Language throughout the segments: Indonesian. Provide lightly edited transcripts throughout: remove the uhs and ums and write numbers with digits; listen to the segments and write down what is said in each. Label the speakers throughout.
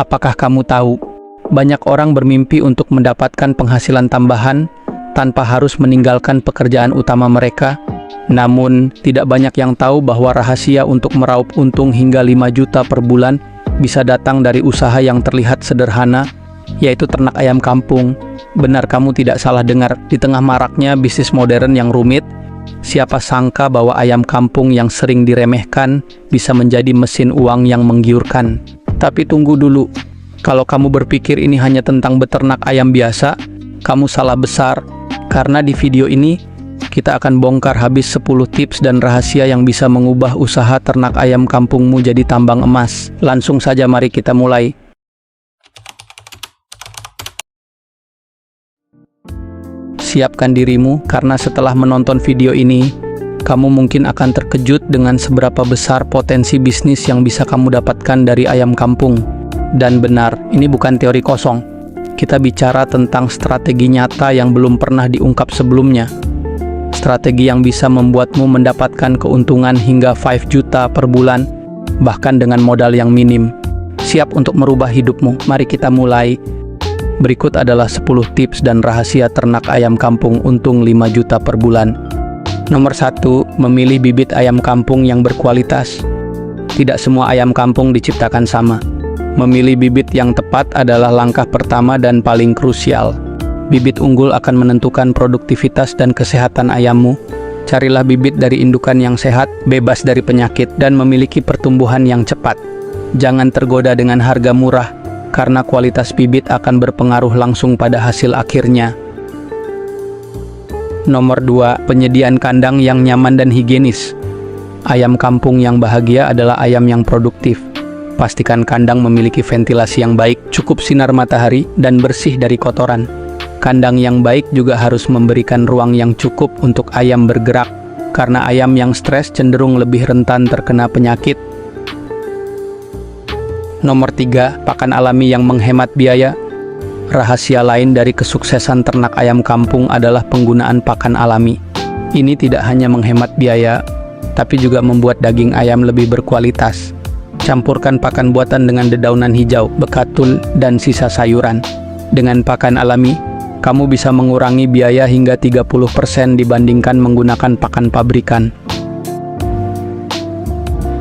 Speaker 1: Apakah kamu tahu, banyak orang bermimpi untuk mendapatkan penghasilan tambahan tanpa harus meninggalkan pekerjaan utama mereka. Namun, tidak banyak yang tahu bahwa rahasia untuk meraup untung hingga 5 juta per bulan bisa datang dari usaha yang terlihat sederhana, yaitu ternak ayam kampung. Benar, kamu tidak salah dengar. Di tengah maraknya bisnis modern yang rumit, siapa sangka bahwa ayam kampung yang sering diremehkan bisa menjadi mesin uang yang menggiurkan. Tapi tunggu dulu, kalau kamu berpikir ini hanya tentang beternak ayam biasa, kamu salah besar. Karena di video ini, kita akan bongkar habis 10 tips dan rahasia yang bisa mengubah usaha ternak ayam kampungmu jadi tambang emas. Langsung saja mari kita mulai. Siapkan dirimu, karena setelah menonton video ini, kamu mungkin akan terkejut dengan seberapa besar potensi bisnis yang bisa kamu dapatkan dari ayam kampung. Dan benar, ini bukan teori kosong. Kita bicara tentang strategi nyata yang belum pernah diungkap sebelumnya. Strategi yang bisa membuatmu mendapatkan keuntungan hingga 5 juta per bulan, bahkan dengan modal yang minim. Siap untuk merubah hidupmu? Mari kita mulai. Berikut adalah 10 tips dan rahasia ternak ayam kampung untung 5 juta per bulan. Nomor 1, memilih bibit ayam kampung yang berkualitas. Tidak semua ayam kampung diciptakan sama. Memilih bibit yang tepat adalah langkah pertama dan paling krusial. Bibit unggul akan menentukan produktivitas dan kesehatan ayammu. Carilah bibit dari indukan yang sehat, bebas dari penyakit, dan memiliki pertumbuhan yang cepat. Jangan tergoda dengan harga murah, karena kualitas bibit akan berpengaruh langsung pada hasil akhirnya. Nomor 2, penyediaan kandang yang nyaman dan higienis. Ayam kampung yang bahagia adalah ayam yang produktif. Pastikan kandang memiliki ventilasi yang baik, cukup sinar matahari, dan bersih dari kotoran. Kandang yang baik juga harus memberikan ruang yang cukup untuk ayam bergerak, karena ayam yang stres cenderung lebih rentan terkena penyakit. Nomor 3, pakan alami yang menghemat biaya. Rahasia lain dari kesuksesan ternak ayam kampung adalah penggunaan pakan alami. Ini tidak hanya menghemat biaya, tapi juga membuat daging ayam lebih berkualitas. Campurkan pakan buatan dengan dedaunan hijau, bekatul, dan sisa sayuran. Dengan pakan alami, kamu bisa mengurangi biaya hingga 30% dibandingkan menggunakan pakan pabrikan.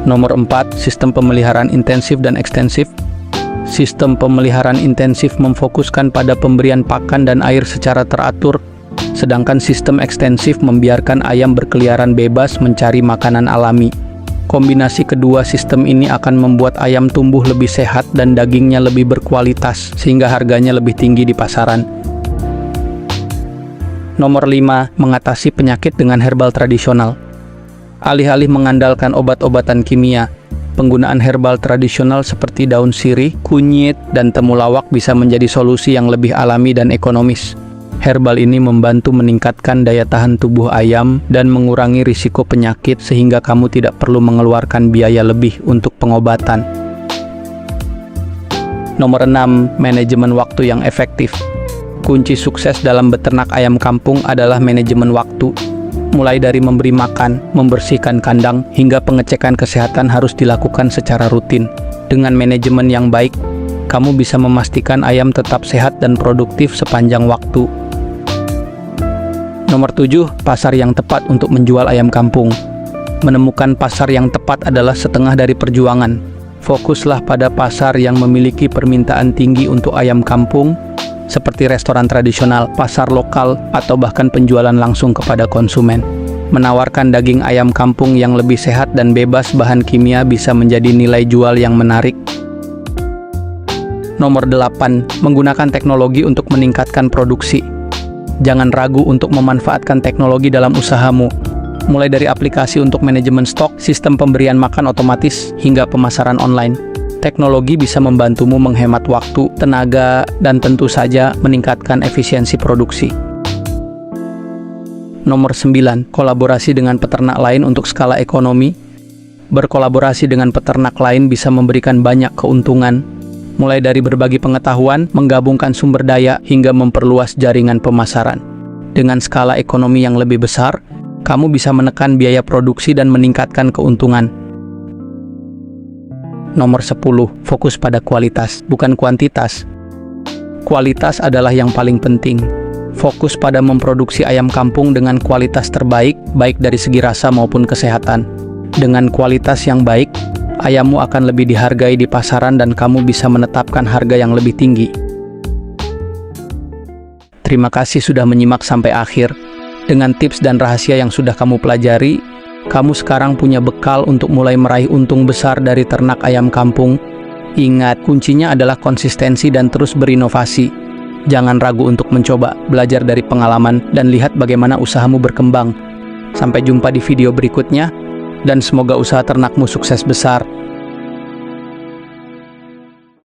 Speaker 1: Nomor 4, sistem pemeliharaan intensif dan ekstensif. Sistem pemeliharaan intensif memfokuskan pada pemberian pakan dan air secara teratur, sedangkan sistem ekstensif membiarkan ayam berkeliaran bebas mencari makanan alami. Kombinasi kedua sistem ini akan membuat ayam tumbuh lebih sehat dan dagingnya lebih berkualitas, sehingga harganya lebih tinggi di pasaran. Nomor 5, mengatasi penyakit dengan herbal tradisional. Alih-alih mengandalkan obat-obatan kimia, penggunaan herbal tradisional seperti daun sirih, kunyit, dan temulawak bisa menjadi solusi yang lebih alami dan ekonomis. Herbal ini membantu meningkatkan daya tahan tubuh ayam dan mengurangi risiko penyakit sehingga kamu tidak perlu mengeluarkan biaya lebih untuk pengobatan. Nomor 6, manajemen waktu yang efektif. Kunci sukses dalam beternak ayam kampung adalah manajemen waktu. Mulai dari memberi makan, membersihkan kandang, hingga pengecekan kesehatan harus dilakukan secara rutin. Dengan manajemen yang baik, kamu bisa memastikan ayam tetap sehat dan produktif sepanjang waktu. Nomor 7, pasar yang tepat untuk menjual ayam kampung. Menemukan pasar yang tepat adalah setengah dari perjuangan. Fokuslah pada pasar yang memiliki permintaan tinggi untuk ayam kampung, seperti restoran tradisional, pasar lokal, atau bahkan penjualan langsung kepada konsumen. Menawarkan daging ayam kampung yang lebih sehat dan bebas bahan kimia bisa menjadi nilai jual yang menarik. Nomor 8, menggunakan teknologi untuk meningkatkan produksi. Jangan ragu untuk memanfaatkan teknologi dalam usahamu. Mulai dari aplikasi untuk manajemen stok, sistem pemberian makan otomatis, hingga pemasaran online. Teknologi bisa membantumu menghemat waktu, tenaga, dan tentu saja meningkatkan efisiensi produksi. Nomor 9, kolaborasi dengan peternak lain untuk skala ekonomi. Berkolaborasi dengan peternak lain bisa memberikan banyak keuntungan, mulai dari berbagi pengetahuan, menggabungkan sumber daya, hingga memperluas jaringan pemasaran. Dengan skala ekonomi yang lebih besar, kamu bisa menekan biaya produksi dan meningkatkan keuntungan. Nomor 10, fokus pada kualitas, bukan kuantitas. Kualitas adalah yang paling penting. Fokus pada memproduksi ayam kampung dengan kualitas terbaik, baik dari segi rasa maupun kesehatan. Dengan kualitas yang baik, ayammu akan lebih dihargai di pasaran dan kamu bisa menetapkan harga yang lebih tinggi. Terima kasih sudah menyimak sampai akhir. Dengan tips dan rahasia yang sudah kamu pelajari, kamu sekarang punya bekal untuk mulai meraih untung besar dari ternak ayam kampung. Ingat, kuncinya adalah konsistensi dan terus berinovasi. Jangan ragu untuk mencoba, belajar dari pengalaman, dan lihat bagaimana usahamu berkembang. Sampai jumpa di video berikutnya, dan semoga usaha ternakmu sukses besar.